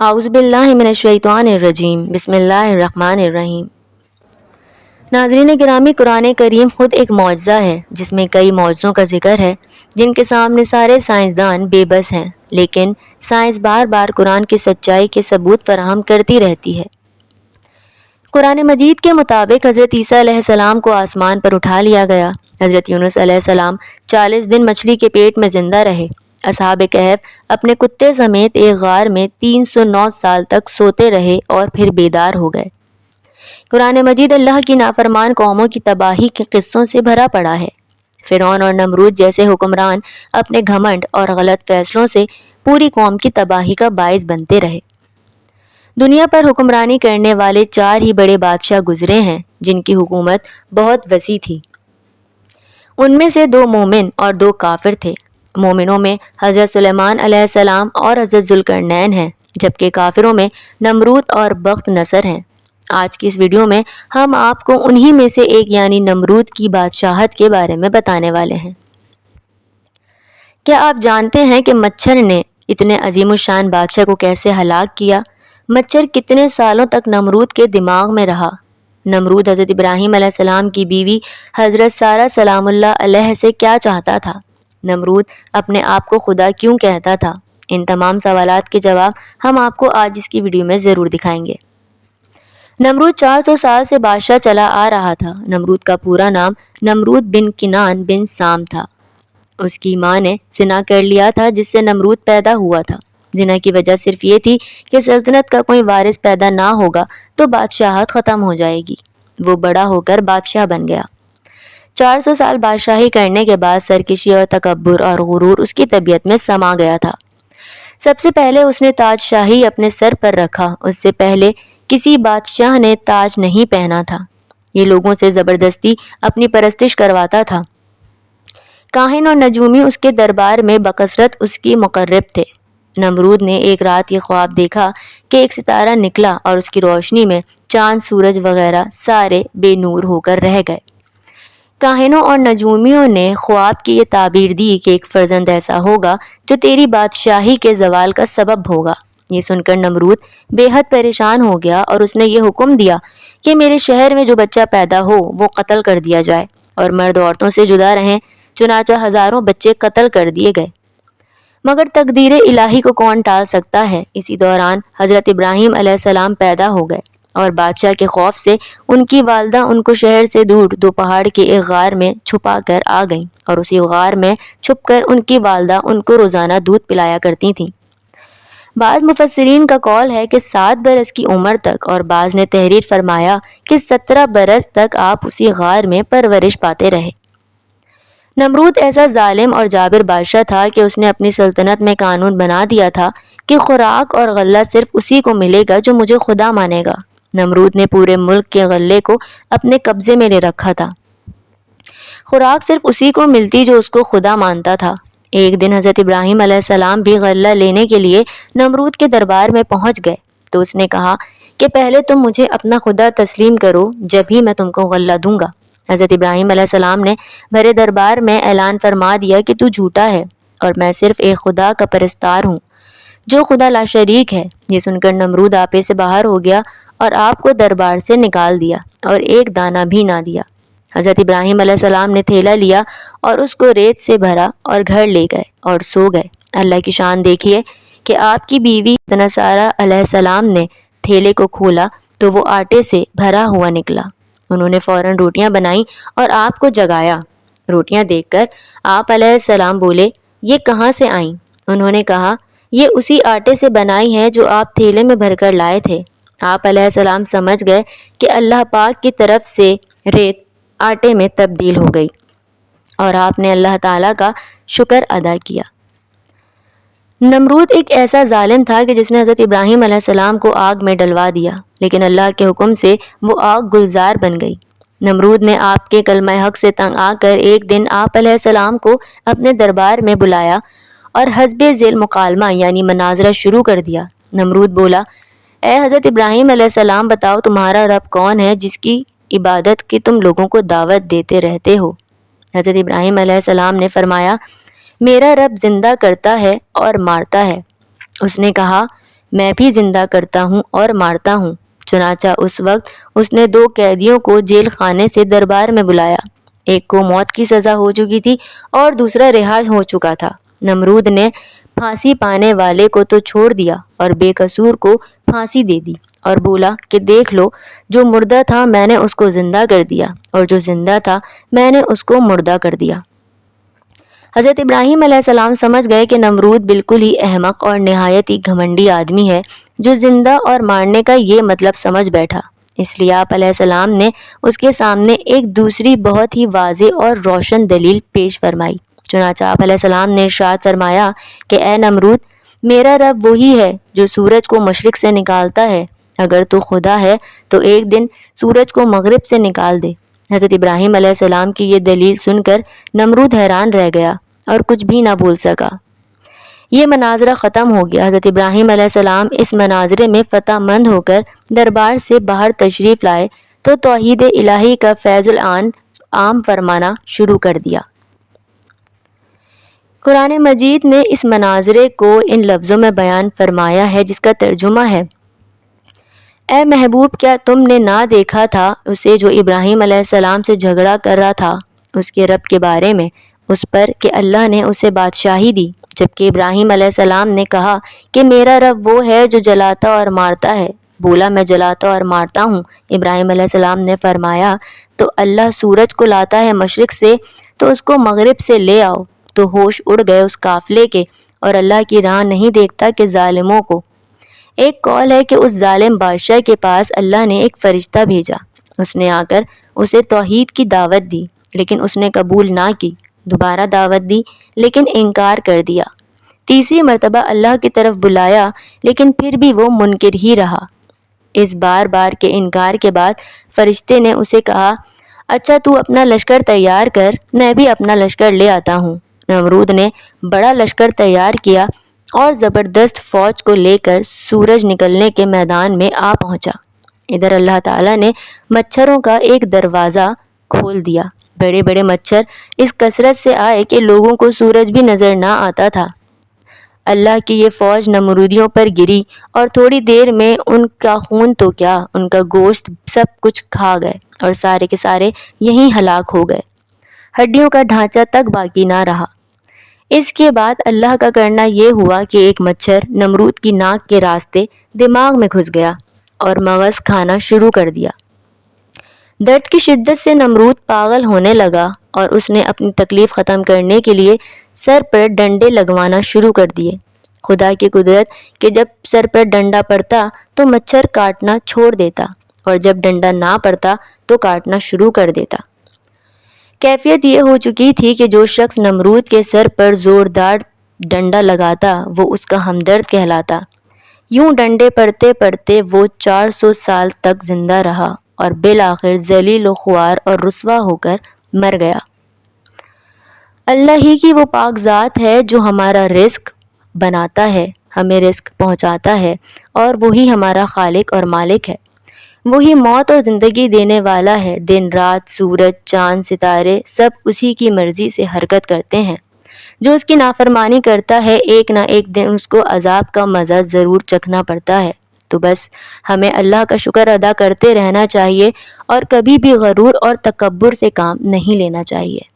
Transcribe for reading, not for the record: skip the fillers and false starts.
اعوذ باللہ من الشیطان الرجیم بسم اللہ الرحمن الرحیم۔ ناظرین گرامی، قرآن کریم خود ایک معجزہ ہے جس میں کئی معجزوں کا ذکر ہے جن کے سامنے سارے سائنسدان بے بس ہیں، لیکن سائنس بار بار قرآن کی سچائی کے ثبوت فراہم کرتی رہتی ہے۔ قرآن مجید کے مطابق حضرت عیسیٰ علیہ السلام کو آسمان پر اٹھا لیا گیا۔ حضرت یونس علیہ السلام 40 دن مچھلی کے پیٹ میں زندہ رہے۔ اصحاب کہف اپنے کتے سمیت ایک غار میں 309 سال تک سوتے رہے اور پھر بیدار ہو گئے۔ قرآن مجید اللہ کی نافرمان قوموں کی تباہی کے قصوں سے بھرا پڑا ہے۔ فرعون اور نمرود جیسے حکمران اپنے گھمنڈ اور غلط فیصلوں سے پوری قوم کی تباہی کا باعث بنتے رہے۔ دنیا پر حکمرانی کرنے والے 4 ہی بڑے بادشاہ گزرے ہیں جن کی حکومت بہت وسیع تھی۔ ان میں سے 2 مومن اور 2 کافر تھے۔ مومنوں میں حضرت سلیمان علیہ السلام اور حضرت ذوالقرنین ہیں، جبکہ کافروں میں نمرود اور بخت نصر ہیں۔ آج کی اس ویڈیو میں ہم آپ کو انہی میں سے ایک یعنی نمرود کی بادشاہت کے بارے میں بتانے والے ہیں۔ کیا آپ جانتے ہیں کہ مچھر نے اتنے عظیم الشان بادشاہ کو کیسے ہلاک کیا؟ مچھر کتنے سالوں تک نمرود کے دماغ میں رہا؟ نمرود حضرت ابراہیم علیہ السلام کی بیوی حضرت سارہ سلام اللہ علیہ سے کیا چاہتا تھا؟ نمرود اپنے آپ کو خدا کیوں کہتا تھا؟ ان تمام سوالات کے جواب ہم آپ کو آج اس کی ویڈیو میں ضرور دکھائیں گے۔ نمرود 400 سال سے بادشاہ چلا آ رہا تھا۔ نمرود کا پورا نام نمرود بن کنان بن سام تھا۔ اس کی ماں نے زنا کر لیا تھا جس سے نمرود پیدا ہوا تھا۔ زنا کی وجہ صرف یہ تھی کہ سلطنت کا کوئی وارث پیدا نہ ہوگا تو بادشاہت ختم ہو جائے گی۔ وہ بڑا ہو کر بادشاہ بن گیا۔ 400 سال بادشاہی کرنے کے بعد سرکشی اور تکبر اور غرور اس کی طبیعت میں سما گیا تھا۔ سب سے پہلے اس نے تاج شاہی اپنے سر پر رکھا۔ اس سے پہلے کسی بادشاہ نے تاج نہیں پہنا تھا۔ یہ لوگوں سے زبردستی اپنی پرستش کرواتا تھا۔ کاہن اور نجومی اس کے دربار میں بکثرت اس کی مقرب تھے۔ نمرود نے ایک رات یہ خواب دیکھا کہ ایک ستارہ نکلا اور اس کی روشنی میں چاند، سورج وغیرہ سارے بے نور ہو کر رہ گئے۔ کاہنوں اور نجومیوں نے خواب کی یہ تعبیر دی کہ ایک فرزند ایسا ہوگا جو تیری بادشاہی کے زوال کا سبب ہوگا۔ یہ سن کر نمرود بے حد پریشان ہو گیا اور اس نے یہ حکم دیا کہ میرے شہر میں جو بچہ پیدا ہو وہ قتل کر دیا جائے اور مرد عورتوں سے جدا رہیں۔ چنانچہ ہزاروں بچے قتل کر دیے گئے۔ مگر تقدیر الہی کو کون ٹال سکتا ہے؟ اسی دوران حضرت ابراہیم علیہ السلام پیدا ہو گئے اور بادشاہ کے خوف سے ان کی والدہ ان کو شہر سے دور 2 پہاڑ کے ایک غار میں چھپا کر آ گئیں اور اسی غار میں چھپ کر ان کی والدہ ان کو روزانہ دودھ پلایا کرتی تھیں۔ بعض مفسرین کا قول ہے کہ 7 برس کی عمر تک، اور بعض نے تحریر فرمایا کہ 17 برس تک آپ اسی غار میں پرورش پاتے رہے۔ نمرود ایسا ظالم اور جابر بادشاہ تھا کہ اس نے اپنی سلطنت میں قانون بنا دیا تھا کہ خوراک اور غلہ صرف اسی کو ملے گا جو مجھے خدا مانے گا۔ نمرود نے پورے ملک کے غلے کو اپنے قبضے میں لے رکھا تھا۔ خوراک صرف اسی کو ملتی جو اس کو خدا مانتا تھا۔ ایک دن حضرت ابراہیم علیہ السلام بھی غلہ لینے کے لیے نمرود کے دربار میں پہنچ گئے تو اس نے کہا کہ پہلے تم مجھے اپنا خدا تسلیم کرو، جب ہی میں تم کو غلہ دوں گا۔ حضرت ابراہیم علیہ السلام نے بھرے دربار میں اعلان فرما دیا کہ تو جھوٹا ہے اور میں صرف ایک خدا کا پرستار ہوں جو خدا لا شریک ہے۔ یہ سن کر نمرود آپے سے باہر ہو گیا اور آپ کو دربار سے نکال دیا اور ایک دانہ بھی نہ دیا۔ حضرت ابراہیم علیہ السلام نے تھیلا لیا اور اس کو ریت سے بھرا اور گھر لے گئے اور سو گئے۔ اللہ کی شان دیکھیے کہ آپ کی بیوی سارہ علیہ السلام نے تھیلے کو کھولا تو وہ آٹے سے بھرا ہوا نکلا۔ انہوں نے فوراً روٹیاں بنائیں اور آپ کو جگایا۔ روٹیاں دیکھ کر آپ علیہ السلام بولے، یہ کہاں سے آئیں؟ انہوں نے کہا، یہ اسی آٹے سے بنائی ہیں جو آپ تھیلے میں بھر کر لائے تھے۔ آپ علیہ السلام سمجھ گئے کہ اللہ پاک کی طرف سے ریت آٹے میں تبدیل ہو گئی اور آپ نے اللہ تعالیٰ کا شکر ادا کیا۔ نمرود ایک ایسا ظالم تھا کہ جس نے حضرت ابراہیم علیہ السلام کو آگ میں ڈلوا دیا، لیکن اللہ کے حکم سے وہ آگ گلزار بن گئی۔ نمرود نے آپ کے کلمہ حق سے تنگ آ کر ایک دن آپ علیہ السلام کو اپنے دربار میں بلایا اور حسب ذیل مکالمہ یعنی مناظرہ شروع کر دیا۔ نمرود بولا، اے حضرت ابراہیم علیہ السلام، بتاؤ تمہارا رب کون ہے جس کی عبادت کی تم لوگوں کو دعوت دیتے رہتے ہو؟ حضرت ابراہیم علیہ السلام نے فرمایا، میرا رب زندہ کرتا ہے اور مارتا ہے۔ اس نے کہا، میں بھی زندہ کرتا ہوں اور مارتا ہوں۔ چنانچہ اس وقت اس نے 2 قیدیوں کو جیل خانے سے دربار میں بلایا۔ ایک کو موت کی سزا ہو چکی تھی اور دوسرا رہا ہو چکا تھا۔ نمرود نے پھانسی پانے والے کو تو چھوڑ دیا اور بے قصور کو پھانسی دے دی، اور بولا کہ دیکھ لو، جو مردہ تھا میں نے اس کو زندہ کر دیا، اور جو زندہ تھا میں نے اس کو مردہ کر دیا۔ حضرت ابراہیم علیہ السلام سمجھ گئے کہ نمرود بالکل ہی احمق اور نہایت ہی گھمنڈی آدمی ہے، جو زندہ اور مارنے کا یہ مطلب سمجھ بیٹھا۔ اس لیے آپ علیہ السلام نے اس کے سامنے ایک دوسری بہت ہی واضح اور روشن دلیل پیش فرمائی۔ چنانچہ آپ علیہ السلام نے ارشاد فرمایا کہ اے نمرود، میرا رب وہی ہے جو سورج کو مشرق سے نکالتا ہے۔ اگر تو خدا ہے تو ایک دن سورج کو مغرب سے نکال دے۔ حضرت ابراہیم علیہ السلام کی یہ دلیل سن کر نمرود حیران رہ گیا اور کچھ بھی نہ بول سکا۔ یہ مناظرہ ختم ہو گیا۔ حضرت ابراہیم علیہ السلام اس مناظرے میں فتح مند ہو کر دربار سے باہر تشریف لائے تو توحید الہی کا فیض عام فرمانا شروع کر دیا۔ قرآن مجید نے اس مناظرے کو ان لفظوں میں بیان فرمایا ہے جس کا ترجمہ ہے: اے محبوب، کیا تم نے نہ دیکھا تھا اسے جو ابراہیم علیہ السلام سے جھگڑا کر رہا تھا اس کے رب کے بارے میں، اس پر کہ اللہ نے اسے بادشاہی دی، جبکہ ابراہیم علیہ السلام نے کہا کہ میرا رب وہ ہے جو جلاتا اور مارتا ہے۔ بولا میں جلاتا اور مارتا ہوں۔ ابراہیم علیہ السلام نے فرمایا تو اللہ سورج کو لاتا ہے مشرق سے تو اس کو مغرب سے لے آؤ۔ تو ہوش اڑ گئے اس قافلے کے اور اللہ کی راہ نہیں دیکھتا کہ ظالموں کو۔ ایک قول ہے کہ اس ظالم بادشاہ کے پاس اللہ نے ایک فرشتہ بھیجا، اس نے آ کر اسے توحید کی دعوت دی لیکن اس نے قبول نہ کی، دوبارہ دعوت دی لیکن انکار کر دیا، تیسری مرتبہ اللہ کی طرف بلایا لیکن پھر بھی وہ منکر ہی رہا۔ اس بار بار کے انکار کے بعد فرشتے نے اسے کہا اچھا تو اپنا لشکر تیار کر، میں بھی اپنا لشکر لے آتا ہوں۔ نمرود نے بڑا لشکر تیار کیا اور زبردست فوج کو لے کر سورج نکلنے کے میدان میں آ پہنچا۔ ادھر اللہ تعالیٰ نے مچھروں کا ایک دروازہ کھول دیا۔ بڑے بڑے مچھر اس کثرت سے آئے کہ لوگوں کو سورج بھی نظر نہ آتا تھا۔ اللہ کی یہ فوج نمرودیوں پر گری اور تھوڑی دیر میں ان کا خون تو کیا، ان کا گوشت سب کچھ کھا گئے اور سارے کے سارے یہیں ہلاک ہو گئے، ہڈیوں کا ڈھانچہ تک باقی نہ رہا۔ اس کے بعد اللہ کا کرنا یہ ہوا کہ ایک مچھر نمرود کی ناک کے راستے دماغ میں گھس گیا اور مغز کھانا شروع کر دیا۔ درد کی شدت سے نمرود پاگل ہونے لگا اور اس نے اپنی تکلیف ختم کرنے کے لیے سر پر ڈنڈے لگوانا شروع کر دیے۔ خدا کی قدرت کہ جب سر پر ڈنڈا پڑتا تو مچھر کاٹنا چھوڑ دیتا اور جب ڈنڈا نہ پڑتا تو کاٹنا شروع کر دیتا۔ کیفیت یہ ہو چکی تھی کہ جو شخص نمرود کے سر پر زوردار ڈنڈا لگاتا وہ اس کا ہمدرد کہلاتا۔ یوں ڈنڈے پڑتے پڑتے وہ 400 سال تک زندہ رہا اور بالآخر ذلیل و خوار اور رسوا ہو کر مر گیا۔ اللہ ہی کی وہ پاک ذات ہے جو ہمارا رزق بناتا ہے، ہمیں رزق پہنچاتا ہے، اور وہی ہمارا خالق اور مالک ہے۔ وہی موت اور زندگی دینے والا ہے۔ دن رات، سورج، چاند، ستارے سب اسی کی مرضی سے حرکت کرتے ہیں۔ جو اس کی نافرمانی کرتا ہے ایک نہ ایک دن اس کو عذاب کا مزہ ضرور چکھنا پڑتا ہے۔ تو بس ہمیں اللہ کا شکر ادا کرتے رہنا چاہیے اور کبھی بھی غرور اور تکبر سے کام نہیں لینا چاہیے۔